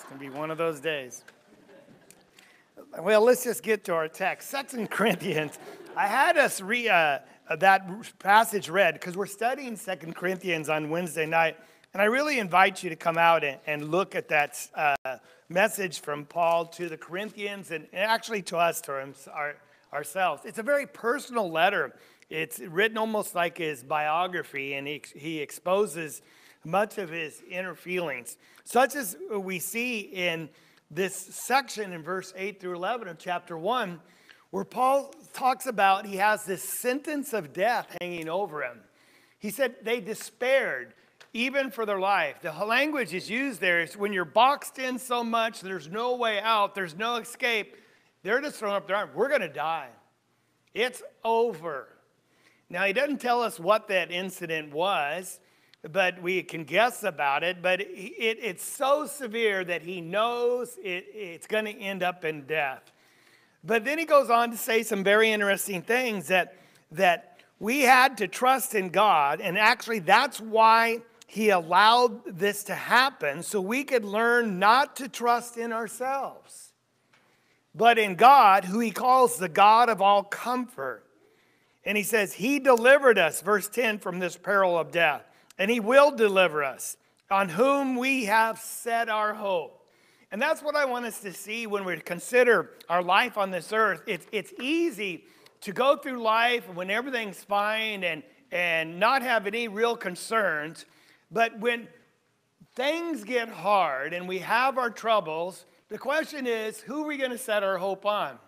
It's going to be one of those days. Well, let's just get to our text. 2 Corinthians. I had us read that passage read because we're studying 2 Corinthians on Wednesday night. And I really invite you to come out and look at that message from Paul to the Corinthians and actually to us, ourselves. It's a very personal letter. It's written almost like his biography, and he exposes much of his inner feelings, such as we see in this section in verse 8 through 11 of chapter 1, where Paul talks about he has this sentence of death hanging over him. He said they despaired even for their life. The language is used there is when you're boxed in so much, there's no way out, there's no escape. They're just throwing up their arms. We're going to die. It's over. Now, he doesn't tell us what that incident was, but we can guess about it. But it's so severe that he knows it's going to end up in death. But then he goes on to say some very interesting things that we had to trust in God. And actually, that's why he allowed this to happen, so we could learn not to trust in ourselves, but in God, who he calls the God of all comfort. And he says, he delivered us, verse 10, from this peril of death. And he will deliver us, on whom we have set our hope. And that's what I want us to see when we consider our life on this earth. It's easy to go through life when everything's fine and not have any real concerns. But when things get hard and we have our troubles, the question is, who are we going to set our hope on?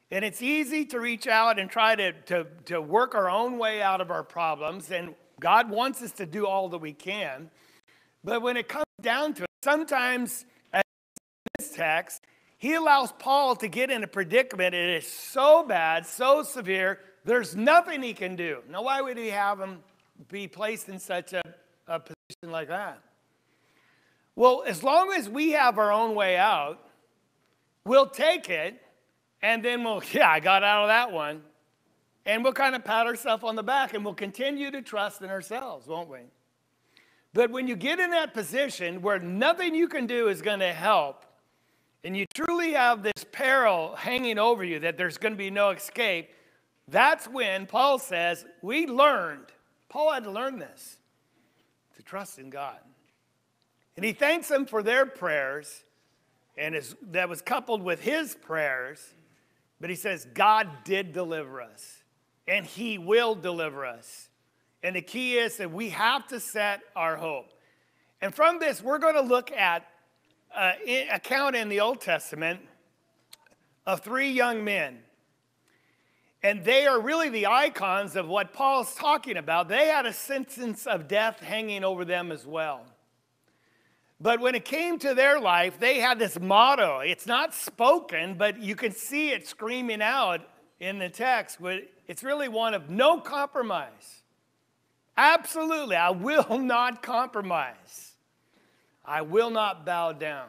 And it's easy to reach out and try to work our own way out of our problems. And God wants us to do all that we can. But when it comes down to it, sometimes, as in this text, he allows Paul to get in a predicament. It is so bad, so severe, there's nothing he can do. Now, why would he have him be placed in such a position like that? Well, as long as we have our own way out, we'll take it, and then I got out of that one. And we'll kind of pat ourselves on the back, and we'll continue to trust in ourselves, won't we? But when you get in that position where nothing you can do is going to help, and you truly have this peril hanging over you that there's going to be no escape, that's when Paul says, Paul had to learn this, to trust in God. And he thanks them for their prayers, and that was coupled with his prayers. But he says, God did deliver us, and he will deliver us. And the key is that we have to set our hope. And from this, we're going to look at an account in the Old Testament of 3 young men. And they are really the icons of what Paul's talking about. They had a sentence of death hanging over them as well. But when it came to their life, they had this motto. It's not spoken, but you can see it screaming out in the text. But it's really one of no compromise. Absolutely, I will not compromise. I will not bow down.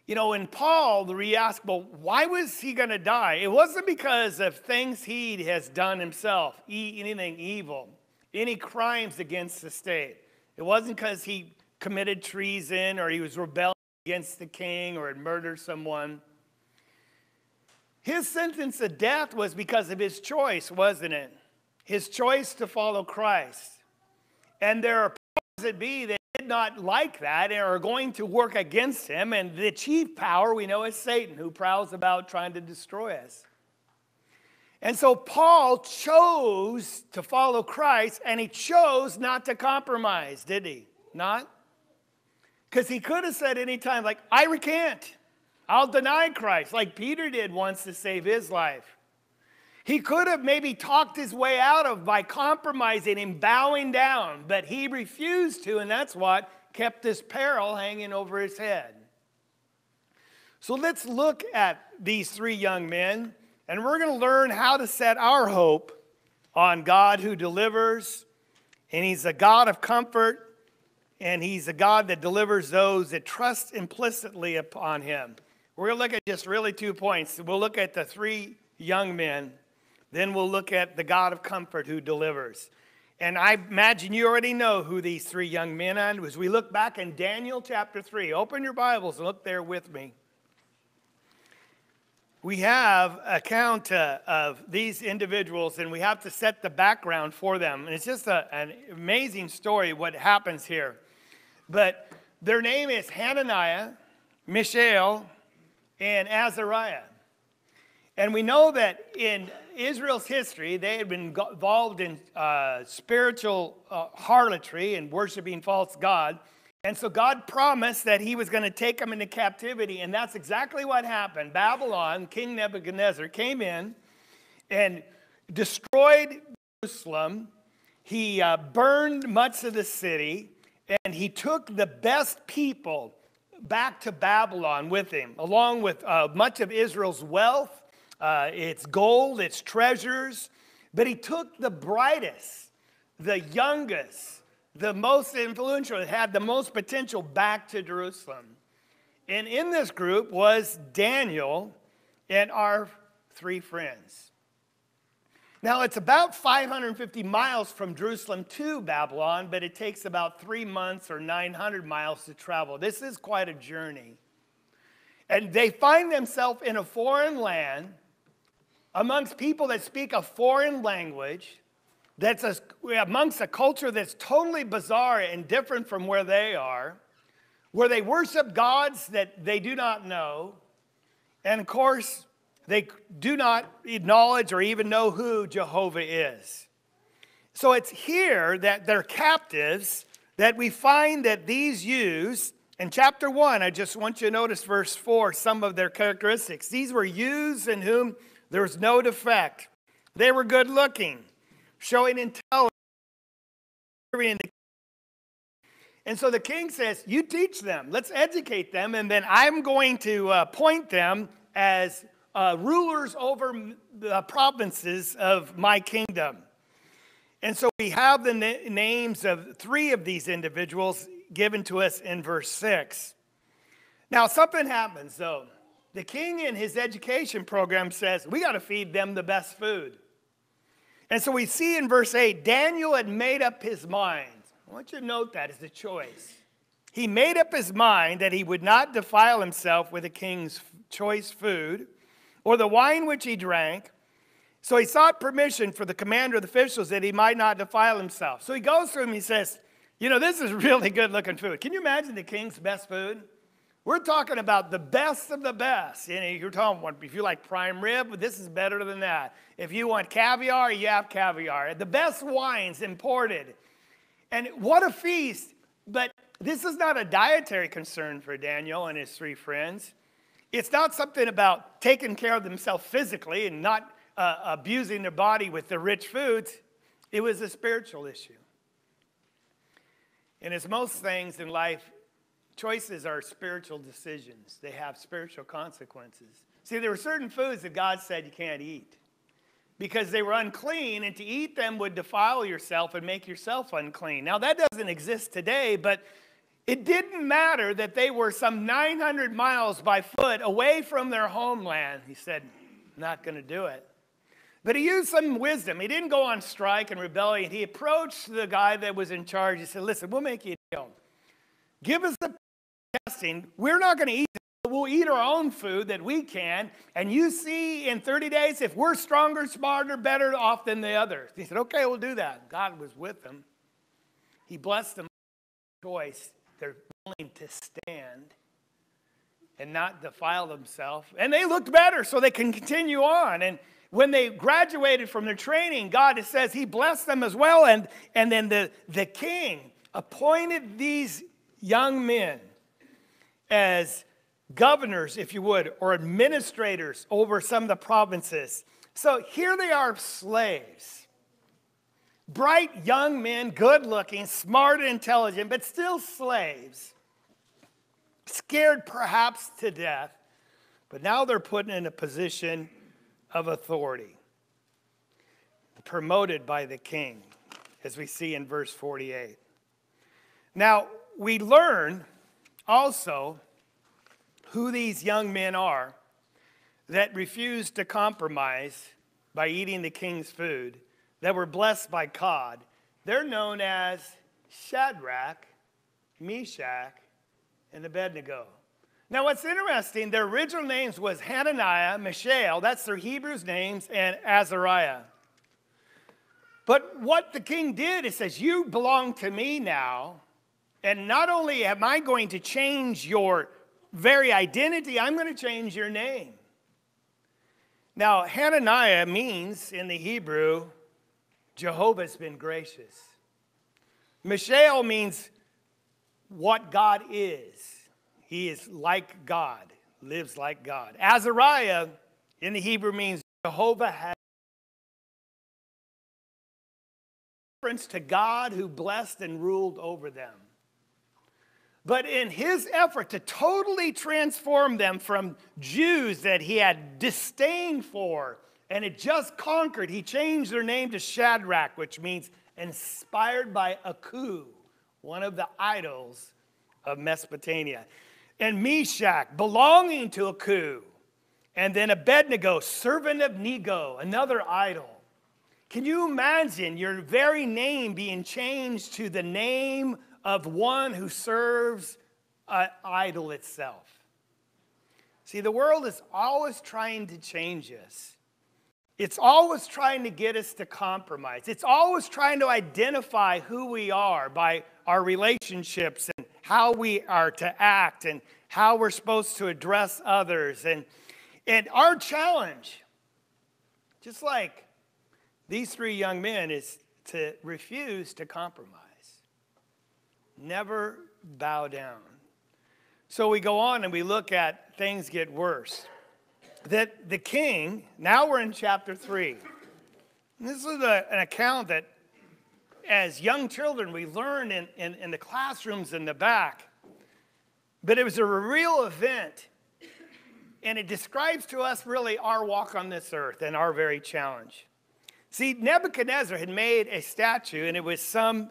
You know, in Paul, we ask, well, why was he going to die? It wasn't because of things he has done himself, anything evil, any crimes against the state. It wasn't because he committed treason or he was rebelling against the king or had murdered someone. His sentence of death was because of his choice, wasn't it? His choice to follow Christ. And there are powers that be that did not like that and are going to work against him. And the chief power we know is Satan, who prowls about trying to destroy us. And so Paul chose to follow Christ, and he chose not to compromise, did he? Not? Because he could have said any time, like, I recant. I'll deny Christ, like Peter did once to save his life. He could have maybe talked his way out of by compromising and bowing down, but he refused to, and that's what kept this peril hanging over his head. So let's look at these 3 young men, and we're going to learn how to set our hope on God who delivers, and he's a God of comfort. And he's a God that delivers those that trust implicitly upon him. We're going to look at just really 2 points. We'll look at the 3 young men. Then we'll look at the God of comfort who delivers. And I imagine you already know who these three young men are. As we look back in Daniel chapter 3, open your Bibles and look there with me. We have an account of these individuals, and we have to set the background for them. And it's just an amazing story what happens here. But their name is Hananiah, Mishael, and Azariah. And we know that in Israel's history, they had been involved in spiritual harlotry and worshiping false god. And so God promised that he was going to take them into captivity, and that's exactly what happened. Babylon, King Nebuchadnezzar, came in and destroyed Jerusalem. He burned much of the city, and he took the best people back to Babylon with him, along with much of Israel's wealth, its gold, its treasures. But he took the brightest, the youngest, the most influential, that had the most potential back to Jerusalem. And in this group was Daniel and our three friends. Now, it's about 550 miles from Jerusalem to Babylon, but it takes about 3 months or 900 miles to travel. This is quite a journey. And they find themselves in a foreign land amongst people that speak a foreign language, that's amongst a culture that's totally bizarre and different from where they are, where they worship gods that they do not know, and of course, they do not acknowledge or even know who Jehovah is. So it's here that they're captives that we find that these youths, in chapter 1, I just want you to notice verse 4, some of their characteristics. These were youths in whom there was no defect. They were good looking, showing intelligence. And so the king says, you teach them. Let's educate them. And then I'm going to appoint them as rulers over the provinces of my kingdom. And so we have the names of 3 of these individuals given to us in verse 6. Now something happens though. The king in his education program says, we got to feed them the best food. And so we see in verse 8, Daniel had made up his mind. I want you to note that as a choice. He made up his mind that he would not defile himself with the king's choice food or the wine which he drank. So he sought permission for the commander of the officials that he might not defile himself. So he goes to him and he says, you know, this is really good looking food. Can you imagine the king's best food? We're talking about the best of the best. You know, you're talking, if you like prime rib, this is better than that. If you want caviar, you have caviar. The best wines imported. And what a feast. But this is not a dietary concern for Daniel and his 3 friends. It's not something about taking care of themselves physically and not abusing their body with the rich foods. It was a spiritual issue. And as most things in life, choices are spiritual decisions. They have spiritual consequences. See, there were certain foods that God said you can't eat because they were unclean, and to eat them would defile yourself and make yourself unclean. Now, that doesn't exist today, but it didn't matter that they were some 900 miles by foot away from their homeland. He said, not going to do it. But he used some wisdom. He didn't go on strike and rebellion. He approached the guy that was in charge. He said, listen, we'll make you a deal. Give us the testing. We're not going to eat it. We'll eat our own food that we can. And you see in 30 days if we're stronger, smarter, better off than the others. He said, okay, we'll do that. God was with them. He blessed them with choice. They're willing to stand and not defile themselves. And they looked better so they can continue on. And when they graduated from their training, God says he blessed them as well. And then the king appointed these young men as governors, if you would, or administrators over some of the provinces. So here they are, slaves. Bright young men, good looking, smart and intelligent, but still slaves. Scared perhaps to death, but now they're put in a position of authority, promoted by the king, as we see in verse 48. Now, we learn also who these young men are that refused to compromise by eating the king's food, that were blessed by God, They're known as Shadrach, Meshach, and Abednego. Now, what's interesting, their original names was Hananiah, Mishael, that's their Hebrews names, and Azariah. But what the king did is says, you belong to me now, and not only am I going to change your very identity, I'm going to change your name. Now, Hananiah means, in the Hebrew, Jehovah's been gracious. Mishael means what God is. He is like God, lives like God. Azariah, in the Hebrew, means Jehovah has reference to God who blessed and ruled over them. But in his effort to totally transform them from Jews that he had disdain for and had just conquered, he changed their name to Shadrach, which means inspired by Aku, one of the idols of Mesopotamia. And Meshach, belonging to Aku. And then Abednego, servant of Nego, another idol. Can you imagine your very name being changed to the name of one who serves an idol itself? See, the world is always trying to change us. It's always trying to get us to compromise. It's always trying to identify who we are by our relationships and how we are to act and how we're supposed to address others. And our challenge, just like these three young men, is to refuse to compromise. Never bow down. So we go on and we look at things get worse. That the king, now we're in chapter 3. And this is an account that as young children we learned in the classrooms in the back. But it was a real event. And it describes to us really our walk on this earth and our very challenge. See, Nebuchadnezzar had made a statue, and it was some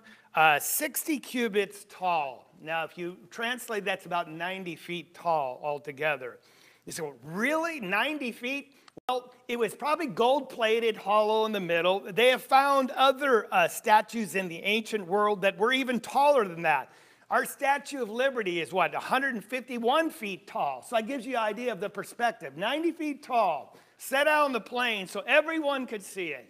60 cubits tall. Now, if you translate, that's about 90 feet tall altogether. You say, well, really? 90 feet? Well, it was probably gold-plated, hollow in the middle. They have found other statues in the ancient world that were even taller than that. Our Statue of Liberty is, 151 feet tall. So that gives you an idea of the perspective. 90 feet tall, set out on the plain so everyone could see it.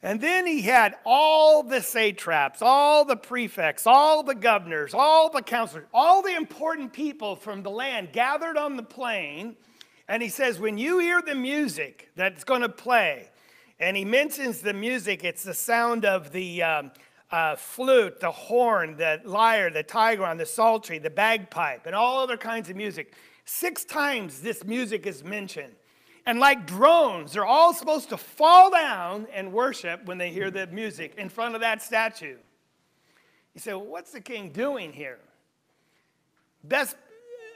And then he had all the satraps, all the prefects, all the governors, all the counselors, all the important people from the land gathered on the plain. And he says, when you hear the music that's going to play, and he mentions the music, it's the sound of the flute, the horn, the lyre, the trigon, the psaltery, the bagpipe, and all other kinds of music. 6 times this music is mentioned. And like drones, they're all supposed to fall down and worship when they hear the music in front of that statue. You say, well, what's the king doing here? Best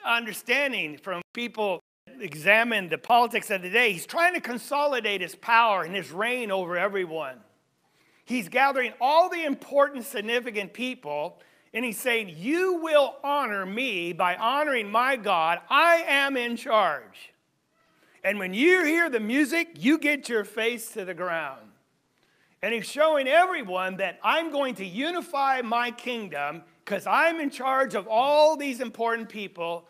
understanding from people that examine the politics of the day, he's trying to consolidate his power and his reign over everyone. He's gathering all the important, significant people, and he's saying, you will honor me by honoring my God. I am in charge. And when you hear the music, you get your face to the ground. And he's showing everyone that I'm going to unify my kingdom because I'm in charge of all these important people,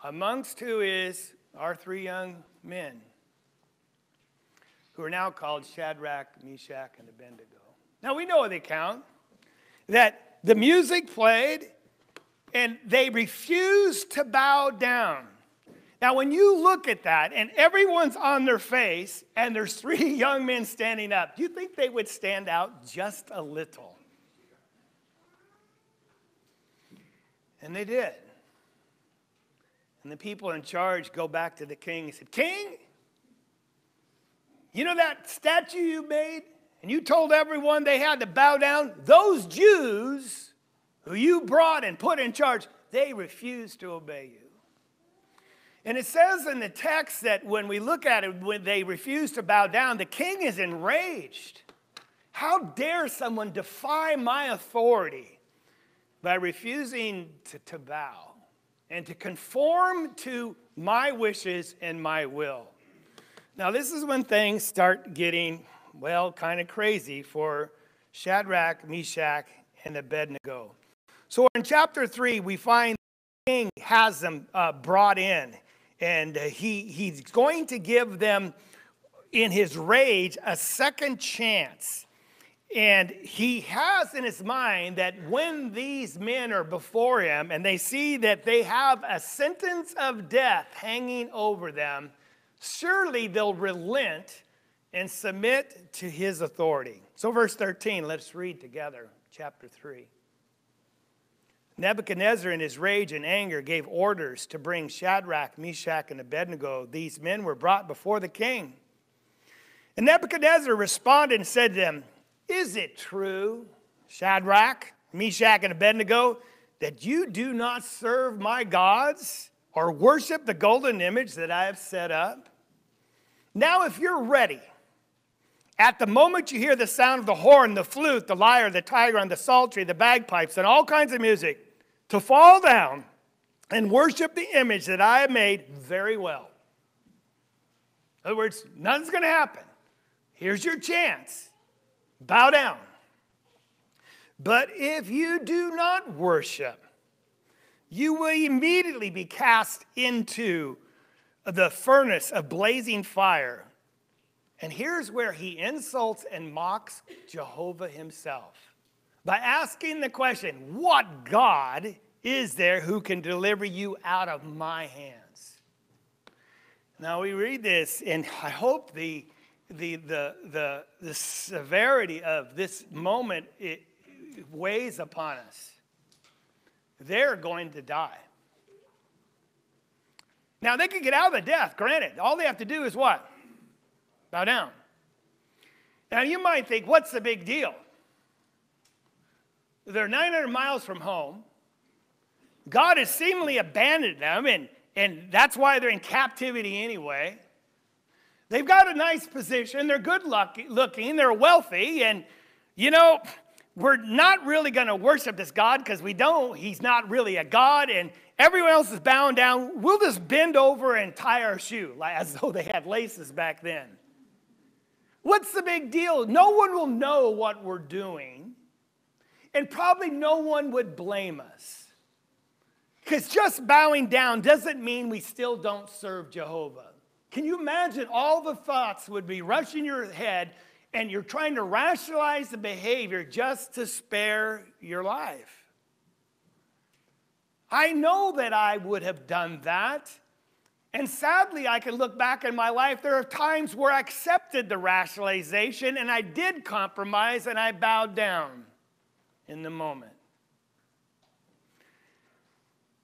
amongst who is our 3 young men, who are now called Shadrach, Meshach, and Abednego. Now we know the account that the music played and they refused to bow down. Now, when you look at that, and everyone's on their face, and there's 3 young men standing up, do you think they would stand out just a little? And they did. And the people in charge go back to the king and said, King, you know that statue you made? And you told everyone they had to bow down? Those Jews who you brought and put in charge, they refused to obey you. And it says in the text that when we look at it, when they refuse to bow down, the king is enraged. How dare someone defy my authority by refusing to bow and to conform to my wishes and my will? Now, this is when things start getting, well, kind of crazy for Shadrach, Meshach, and Abednego. So in chapter 3, we find the king has them brought in, and he's going to give them, in his rage, a second chance. And he has in his mind that when these men are before him and they see that they have a sentence of death hanging over them, surely they'll relent and submit to his authority. So verse 13, let's read together, chapter 3. Nebuchadnezzar in his rage and anger gave orders to bring Shadrach, Meshach, and Abednego. These men were brought before the king. And Nebuchadnezzar responded and said to them, "Is it true, Shadrach, Meshach, and Abednego, that you do not serve my gods or worship the golden image that I have set up? Now, if you're ready, at the moment you hear the sound of the horn, the flute, the lyre, the trigon, the psaltery, the bagpipes, and all kinds of music, to fall down and worship the image that I have made, very well." In other words, nothing's going to happen. Here's your chance. Bow down. But if you do not worship, you will immediately be cast into the furnace of blazing fire. And here's where he insults and mocks Jehovah himself by asking the question, what God is there who can deliver you out of my hands? Now we read this, and I hope the severity of this moment, it weighs upon us. They're going to die. Now they can get out of the death, granted. All they have to do is what? Bow down. Now you might think, what's the big deal? They're 900 miles from home. God has seemingly abandoned them, and that's why they're in captivity anyway. They've got a nice position. They're good looking. They're wealthy. And, we're not really going to worship this God because we don't. He's not really a God. And everyone else is bowing down. We'll just bend over and tie our shoe, as though they had laces back then. What's the big deal? No one will know what we're doing. And probably no one would blame us. Because just bowing down doesn't mean we still don't serve Jehovah. Can you imagine all the thoughts would be rushing your head and you're trying to rationalize the behavior just to spare your life? I know that I would have done that. And sadly, I can look back in my life. There are times where I accepted the rationalization and I did compromise and I bowed down in the moment.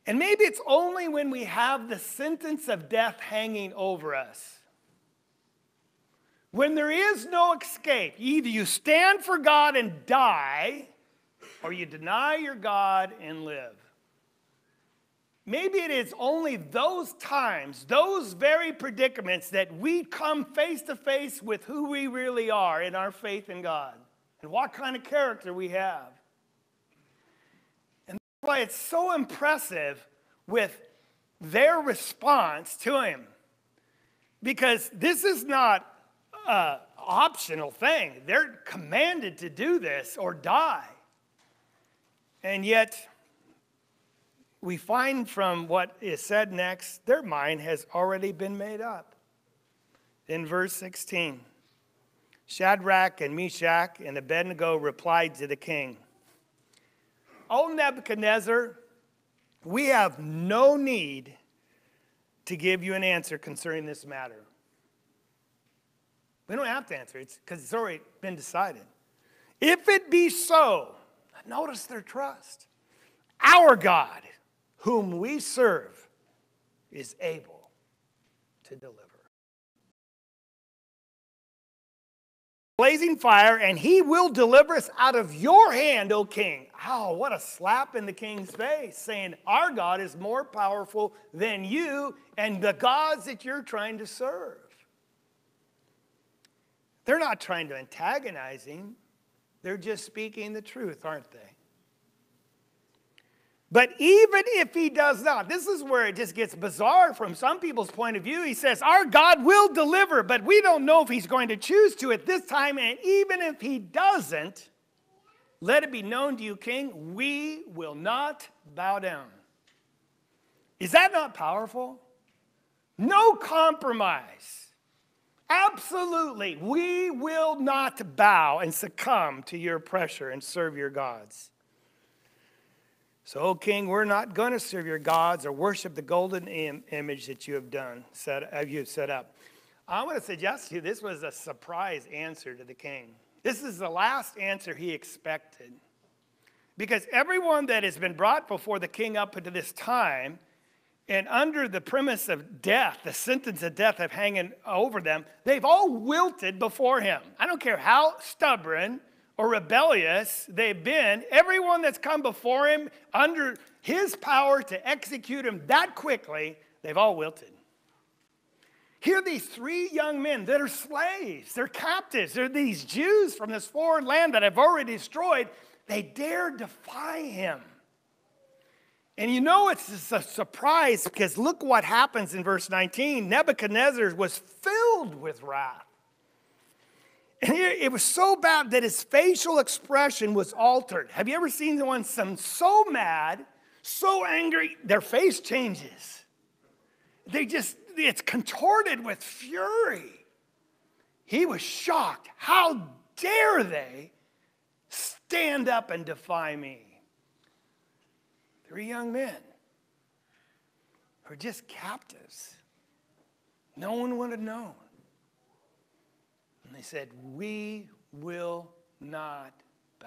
And maybe it's only when we have the sentence of death hanging over us, when there is no escape. Either you stand for God and die, or you deny your God and live. Maybe it is only those times, those very predicaments, that we come face to face with who we really are in our faith in God and what kind of character we have. And that's why it's so impressive with their response to him. Because this is not an optional thing. They're commanded to do this or die. And yet, we find from what is said next, their mind has already been made up. In verse 16, Shadrach and Meshach and Abednego replied to the king, "O Nebuchadnezzar, we have no need to give you an answer concerning this matter." We don't have to answer it because it's already been decided. "If it be so," notice their trust, "our God, whom we serve, is able to deliver. Blazing fire, and he will deliver us out of your hand, O king." Oh, what a slap in the king's face, saying our God is more powerful than you and the gods that you're trying to serve. They're not trying to antagonize him. They're just speaking the truth, aren't they? But even if he does not, this is where it just gets bizarre from some people's point of view. He says, our God will deliver, but we don't know if he's going to choose to at this time. And even if he doesn't, Let it be known to you, king, we will not bow down. Is that not powerful? No compromise. Absolutely, we will not bow and succumb to your pressure and serve your gods. So, O king, we're not going to serve your gods or worship the golden image that you have set up. I want to suggest to you this was a surprise answer to the king. This is the last answer he expected. Because everyone that has been brought before the king up until this time, and under the premise of death, the sentence of death of hanging over them, they've all wilted before him. I don't care how stubborn or rebellious they've been. Everyone that's come before him under his power to execute him that quickly, they've all wilted. Here are these three young men that are slaves. They're captives. They're these Jews from this foreign land that I've already destroyed. They dare defy him. And you know it's a surprise because look what happens in verse 19. Nebuchadnezzar was filled with wrath. And here, it was so bad that his facial expression was altered. Have you ever seen someone so mad, so angry, their face changes? It's contorted with fury. He was shocked. How dare they stand up and defy me? Three young men who are just captives. No one would have known. And they said, we will not bow.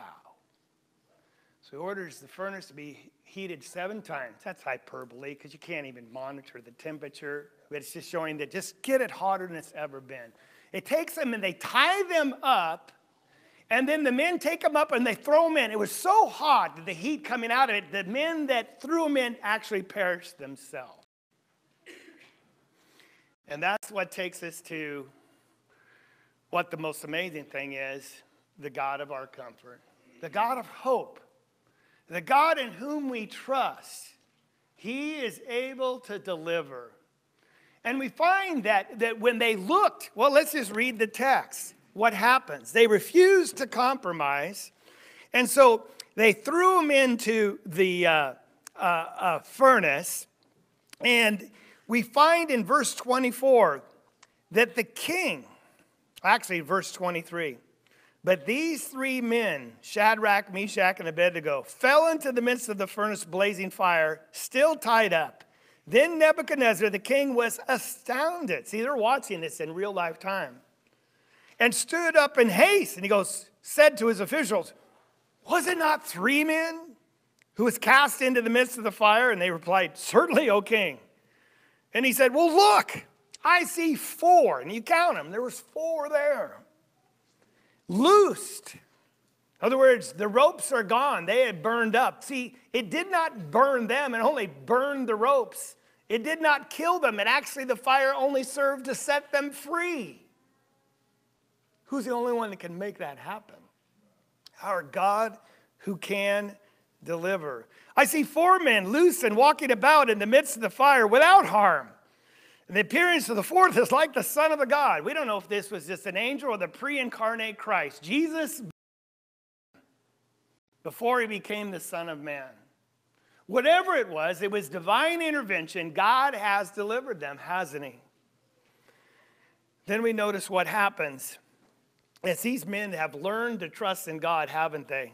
So he orders the furnace to be heated 7 times. That's hyperbole because you can't even monitor the temperature. But it's just showing that just get it hotter than it's ever been. It takes them and they tie them up. And then the men take them up and they throw them in. It was so hot that the heat coming out of it, the men that threw them in actually perished themselves. And that's what takes us to what the most amazing thing is, the God of our comfort, the God of hope, the God in whom we trust. He is able to deliver. And we find that when they looked, well, let's just read the text. What happens? They refused to compromise. And so they threw him into the furnace. And we find in verse 24 that the king, actually verse 23, but these 3 men, Shadrach, Meshach, and Abednego, fell into the midst of the furnace blazing fire, still tied up. Then Nebuchadnezzar, the king, was astounded. See, they're watching this in real life time. And stood up in haste. And he said to his officials, was it not 3 men who was cast into the midst of the fire? And they replied, certainly, O king. And he said, well, look, I see 4. And you count them. There was 4 there. Loosed. In other words, the ropes are gone. They had burned up. See, it did not burn them. It only burned the ropes. It did not kill them. And actually, the fire only served to set them free. Who's the only one that can make that happen? Our God who can deliver. I see 4 men loose and walking about in the midst of the fire without harm. And the appearance of the 4th is like the Son of a God. We don't know if this was just an angel or the pre-incarnate Christ. Jesus, before he became the Son of Man. Whatever it was divine intervention. God has delivered them, hasn't he? Then we notice what happens. As these men have learned to trust in God, haven't they?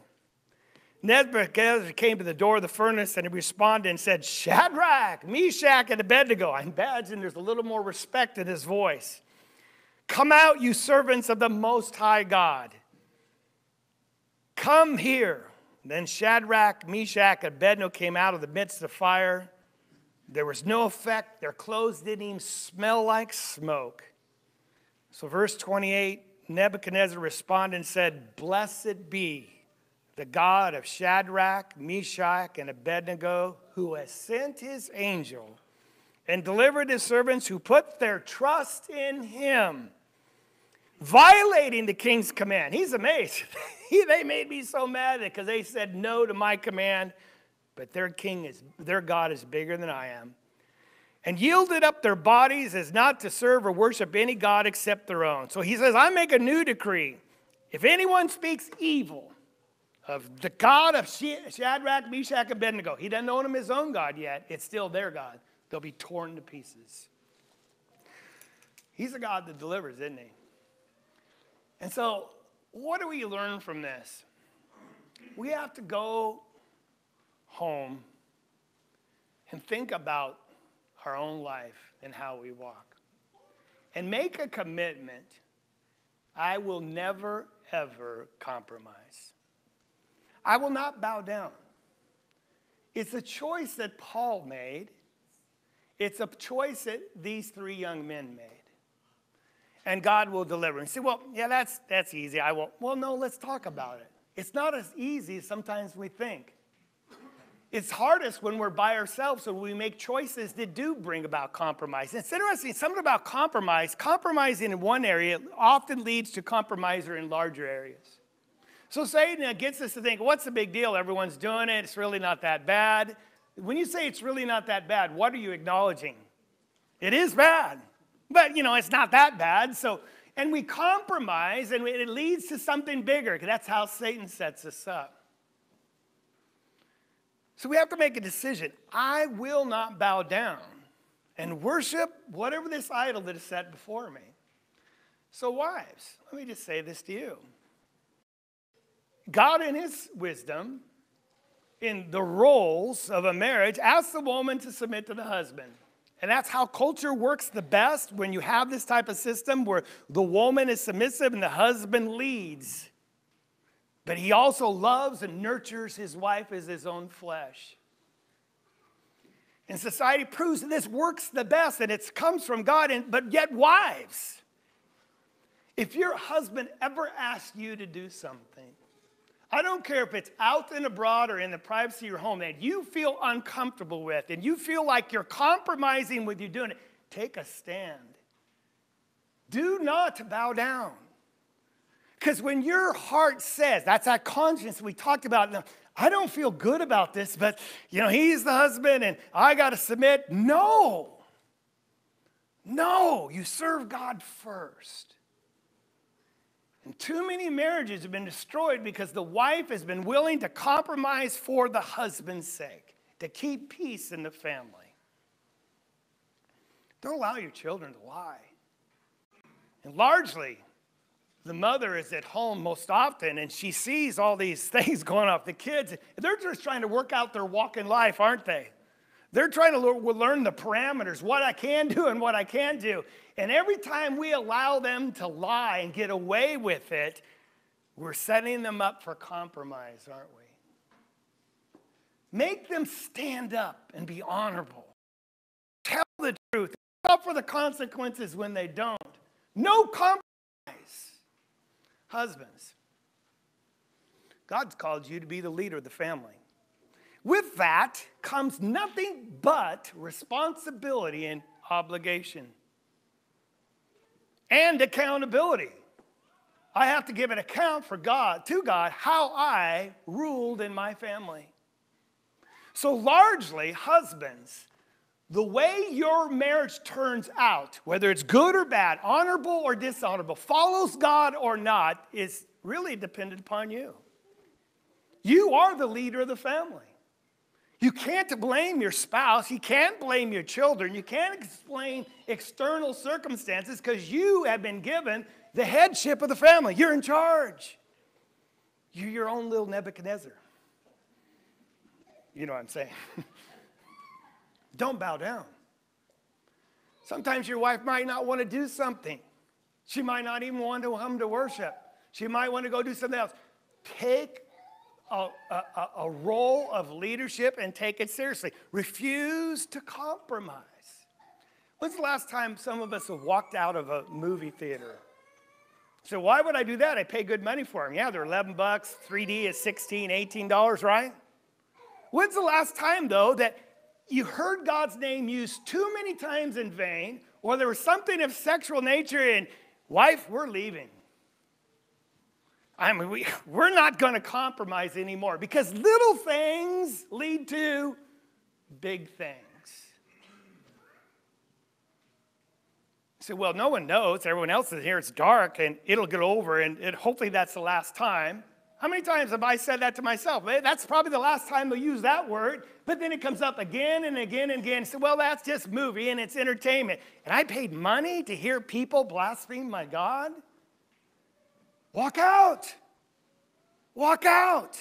Nebuchadnezzar came to the door of the furnace and he responded and said, Shadrach, Meshach, and Abednego. I imagine there's a little more respect in his voice. Come out, you servants of the Most High God. Come here. Then Shadrach, Meshach, and Abednego came out of the midst of the fire. There was no effect. Their clothes didn't even smell like smoke. So verse 28, Nebuchadnezzar responded and said, blessed be the God of Shadrach, Meshach, and Abednego, who has sent his angel and delivered his servants who put their trust in him, violating the king's command. He's amazed. They made me so mad because they said no to my command, but their God is bigger than I am. And yielded up their bodies as not to serve or worship any god except their own. So he says, I make a new decree. If anyone speaks evil of the God of Shadrach, Meshach, and Abednego. He doesn't own them his own God yet. It's still their God. They'll be torn to pieces. He's a God that delivers, isn't he? And so, what do we learn from this? We have to go home and think about our own life and how we walk. And make a commitment. I will never, ever compromise. I will not bow down. It's a choice that Paul made. It's a choice that these three young men made. And God will deliver. And you say, well, yeah, that's easy. I won't. Well, no, let's talk about it. It's not as easy as sometimes we think. It's hardest when we're by ourselves, so we make choices that do bring about compromise. It's interesting, something about compromise. Compromising in one area often leads to compromise in larger areas. So Satan gets us to think, what's the big deal? Everyone's doing it. It's really not that bad. When you say it's really not that bad, what are you acknowledging? It is bad. But, it's not that bad. And we compromise, and it leads to something bigger. That's how Satan sets us up. So we have to make a decision. I will not bow down and worship whatever this idol that is set before me. So wives, let me just say this to you. God in his wisdom, in the roles of a marriage, asks the woman to submit to the husband. And that's how culture works the best, when you have this type of system where the woman is submissive and the husband leads. But he also loves and nurtures his wife as his own flesh. And society proves that this works the best, and it comes from God. But yet, wives, if your husband ever asks you to do something, I don't care if it's out and abroad or in the privacy of your home, that you feel uncomfortable with, and you feel like you're compromising with you doing it, take a stand. Do not bow down. Because when your heart says, that's that conscience we talked about, I don't feel good about this, but, he's the husband and I got to submit. No, you serve God first. And too many marriages have been destroyed because the wife has been willing to compromise for the husband's sake, to keep peace in the family. Don't allow your children to lie. And largely, the mother is at home most often, and she sees all these things going on with the kids. They're just trying to work out their walk in life, aren't they? They're trying to learn the parameters, what I can do and what I can't do. And every time we allow them to lie and get away with it, we're setting them up for compromise, aren't we? Make them stand up and be honorable. Tell the truth. Suffer the consequences when they don't. No compromise. Husbands, God's called you to be the leader of the family. With that comes nothing but responsibility and obligation. And accountability. I have to give an account to God, how I ruled in my family. So largely, husbands, the way your marriage turns out, whether it's good or bad, honorable or dishonorable, follows God or not, is really dependent upon you. You are the leader of the family. You can't blame your spouse. You can't blame your children. You can't explain external circumstances because you have been given the headship of the family. You're in charge. You're your own little Nebuchadnezzar. You know what I'm saying? Don't bow down. Sometimes your wife might not want to do something. She might not even want to come to worship. She might want to go do something else. Take a role of leadership and take it seriously. Refuse to compromise. When's the last time some of us have walked out of a movie theater? So why would I do that? I pay good money for them. Yeah, they're $11. 3D is $16, $18, right? When's the last time, though, that you heard God's name used too many times in vain, or there was something of sexual nature, and wife, we're leaving. We're not going to compromise anymore because little things lead to big things. You say, well, no one knows. Everyone else is here. It's dark, and it'll get over, and hopefully that's the last time. How many times have I said that to myself? That's probably the last time they'll use that word, but then it comes up again and again and again. So, well, that's just movie and it's entertainment. And I paid money to hear people blaspheme my God? Walk out. Walk out.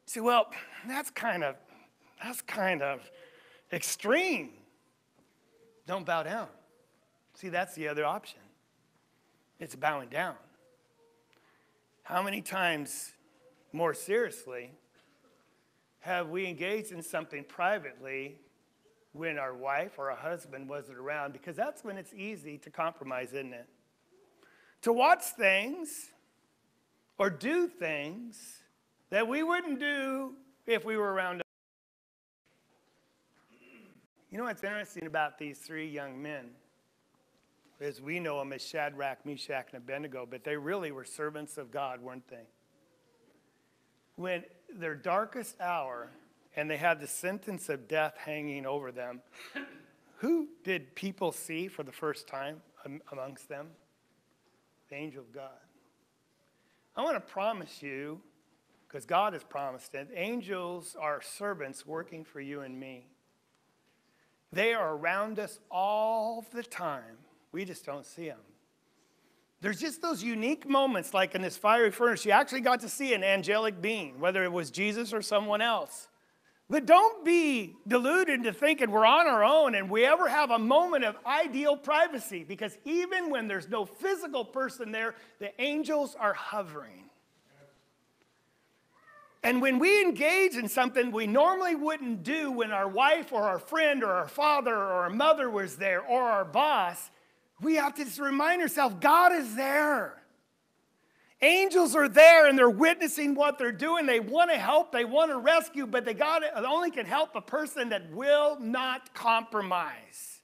See, well, that's kind of extreme. Don't bow down. See, that's the other option. It's bowing down. How many times, more seriously, have we engaged in something privately when our wife or our husband wasn't around? Because that's when it's easy to compromise, isn't it? To watch things or do things that we wouldn't do if we were around. You know what's interesting about these three young men is we know them as Shadrach, Meshach, and Abednego, but they really were servants of God, weren't they? When their darkest hour and they had the sentence of death hanging over them, who did people see for the first time amongst them? The angel of God. I want to promise you, because God has promised it, angels are servants working for you and me. They are around us all the time. We just don't see them. There's just those unique moments, like in this fiery furnace, you actually got to see an angelic being, whether it was Jesus or someone else. But don't be deluded into thinking we're on our own and we ever have a moment of ideal privacy, because even when there's no physical person there, the angels are hovering. And when we engage in something we normally wouldn't do when our wife or our friend or our father or our mother was there or our boss, we have to just remind ourselves, God is there. Angels are there and they're witnessing what they're doing. They want to help, they want to rescue, but they only can help a person that will not compromise,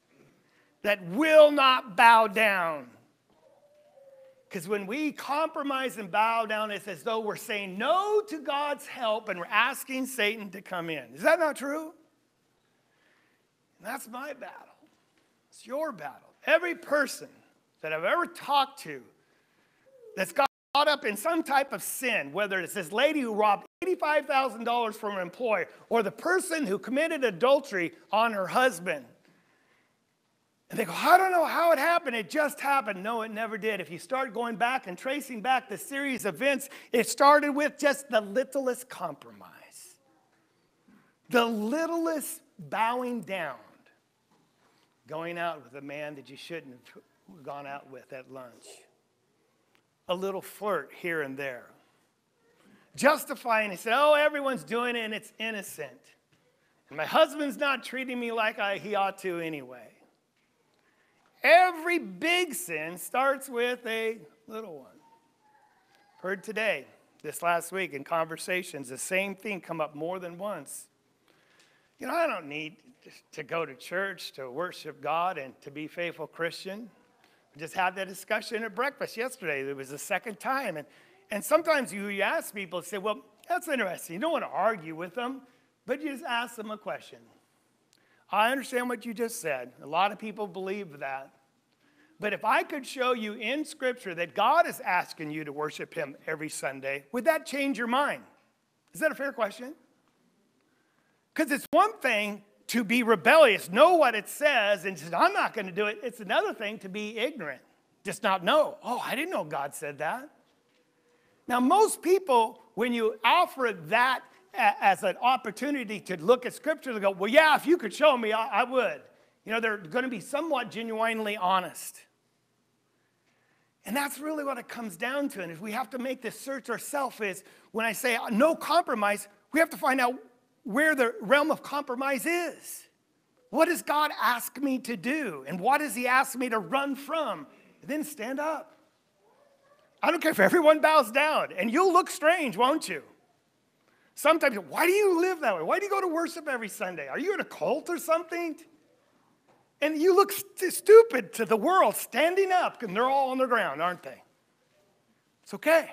that will not bow down. Because when we compromise and bow down, it's as though we're saying no to God's help and we're asking Satan to come in. Is that not true? And that's my battle. It's your battle. Every person that I've ever talked to that's got caught up in some type of sin, whether it's this lady who robbed $85,000 from her employer or the person who committed adultery on her husband, and they go, I don't know how it happened. It just happened. No, it never did. If you start going back and tracing back the series of events, it started with just the littlest compromise. The littlest bowing down. Going out with a man that you shouldn't have gone out with at lunch. A little flirt here and there. Justifying and say, oh, everyone's doing it and it's innocent. And my husband's not treating me like he ought to anyway. Every big sin starts with a little one. Heard today, this last week in conversations, the same thing come up more than once. You know, I don't need to go to church to worship God and to be a faithful Christian. We just had that discussion at breakfast yesterday. It was the second time. And sometimes you ask people, say, well, that's interesting. You don't want to argue with them, but you just ask them a question. I understand what you just said. A lot of people believe that. But if I could show you in Scripture that God is asking you to worship him every Sunday, would that change your mind? Is that a fair question? Because it's one thing to be rebellious, know what it says, and say, I'm not going to do it. It's another thing to be ignorant, just not know. Oh, I didn't know God said that. Now, most people, when you offer that as an opportunity to look at Scripture, they go, well, yeah, if you could show me, I would. You know, they're going to be somewhat genuinely honest. And that's really what it comes down to. And if we have to make this search ourselves, is when I say no compromise, we have to find out where the realm of compromise is. What does God ask me to do? And what does he ask me to run from? And then stand up. I don't care if everyone bows down. And you'll look strange, won't you? Sometimes, why do you live that way? Why do you go to worship every Sunday? Are you in a cult or something? And you look stupid to the world standing up, and they're all on the ground, aren't they? It's okay.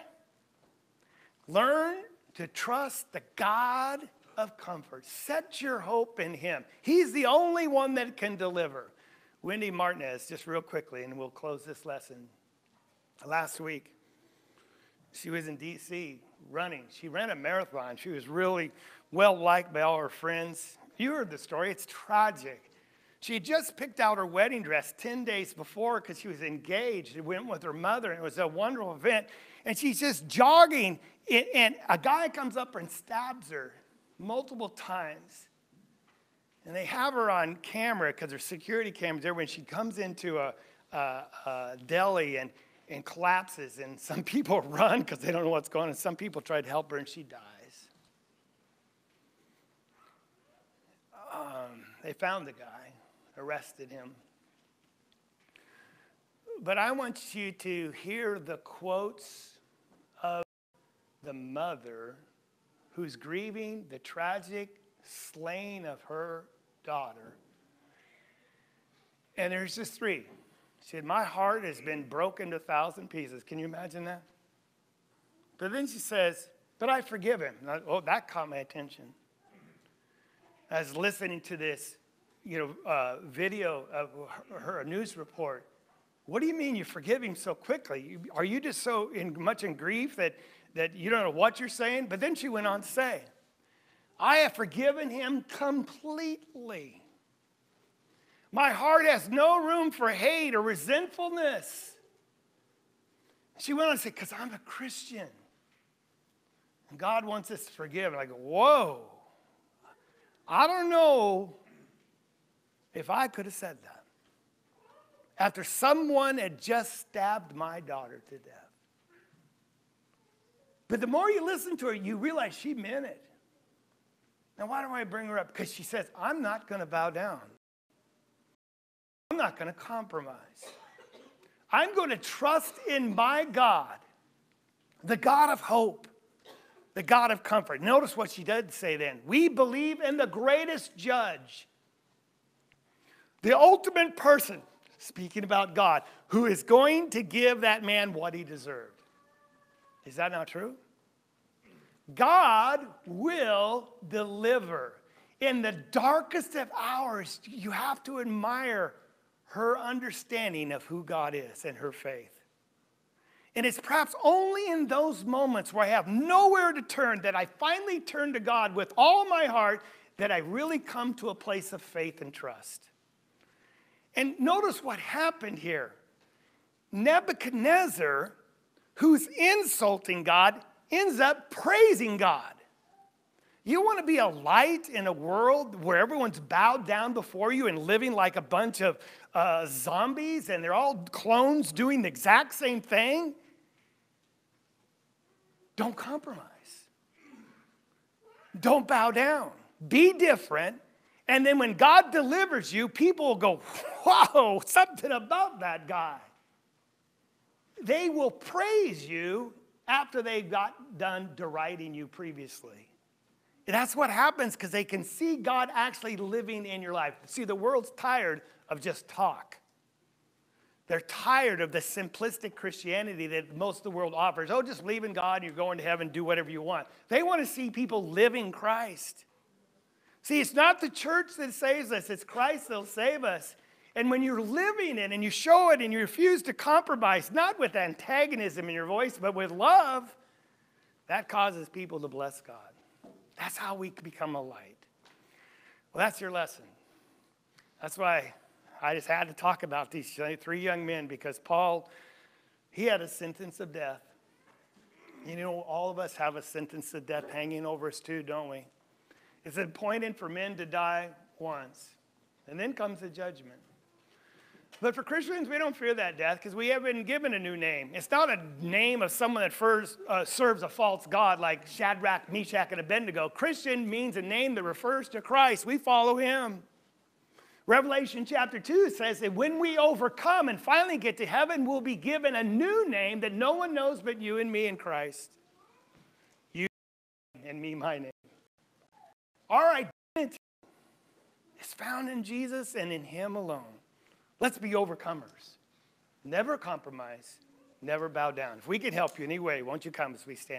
Learn to trust the God of comfort. Set your hope in him. He's the only one that can deliver. Wendy Martinez, just real quickly, and we'll close this lesson. Last week, She was in D.C. running. She ran a marathon. She was really well-liked by all her friends. You heard the story. It's tragic. She had just picked out her wedding dress 10 days before because she was engaged. She went with her mother, and it was a wonderful event. And she's just jogging, and a guy comes up and stabs her multiple times. And they have her on camera because there's security cameras there when she comes into a deli and collapses. And some people run because they don't know what's going on. And some people try to help her, and she dies. They found the guy, arrested him. But I want you to hear the quotes of the mother who's grieving the tragic slaying of her daughter. And there's just three. She said, my heart has been broken to 1,000 pieces. Can you imagine that? But then she says, but I forgive him. Oh, that caught my attention. I was listening to this, video of her news report. What do you mean you forgive him so quickly? Are you just so much in grief that you don't know what you're saying? But then she went on to say, I have forgiven him completely. My heart has no room for hate or resentfulness. She went on to say, because I'm a Christian. And God wants us to forgive. And I go, whoa. I don't know if I could have said that after someone had just stabbed my daughter to death. But the more you listen to her, you realize she meant it. Now, why do I bring her up? Because she says, I'm not going to bow down. I'm not going to compromise. I'm going to trust in my God, the God of hope, the God of comfort. Notice what she did say then. We believe in the greatest judge, the ultimate person, speaking about God, who is going to give that man what he deserved. Is that not true? God will deliver. In the darkest of hours, you have to admire her understanding of who God is and her faith. And it's perhaps only in those moments where I have nowhere to turn that I finally turn to God with all my heart that I really come to a place of faith and trust. And notice what happened here. Nebuchadnezzar, who's insulting God, ends up praising God. You want to be a light in a world where everyone's bowed down before you and living like a bunch of zombies and they're all clones doing the exact same thing? Don't compromise. Don't bow down. Be different. And then when God delivers you, people will go, whoa, something about that guy. They will praise you after they got done deriding you previously. And that's what happens because they can see God actually living in your life. See, the world's tired of just talk. They're tired of the simplistic Christianity that most of the world offers. Oh, just believe in God and you're going to heaven, do whatever you want. They want to see people living Christ. See, it's not the church that saves us, it's Christ that'll save us. And when you're living it and you show it and you refuse to compromise, not with antagonism in your voice, but with love, that causes people to bless God. That's how we become a light. Well, that's your lesson. That's why I just had to talk about these three young men, because Paul, he had a sentence of death. You know, all of us have a sentence of death hanging over us too, don't we? It's appointed for men to die once, and then comes the judgment. But for Christians, we don't fear that death because we have been given a new name. It's not a name of someone that first serves a false god like Shadrach, Meshach, and Abednego. Christian means a name that refers to Christ. We follow him. Revelation chapter 2 says that when we overcome and finally get to heaven, we'll be given a new name that no one knows but you and me in Christ. You and me, my name. Our identity is found in Jesus and in him alone. Let's be overcomers. Never compromise. Never bow down. If we can help you in any way, won't you come as we stand?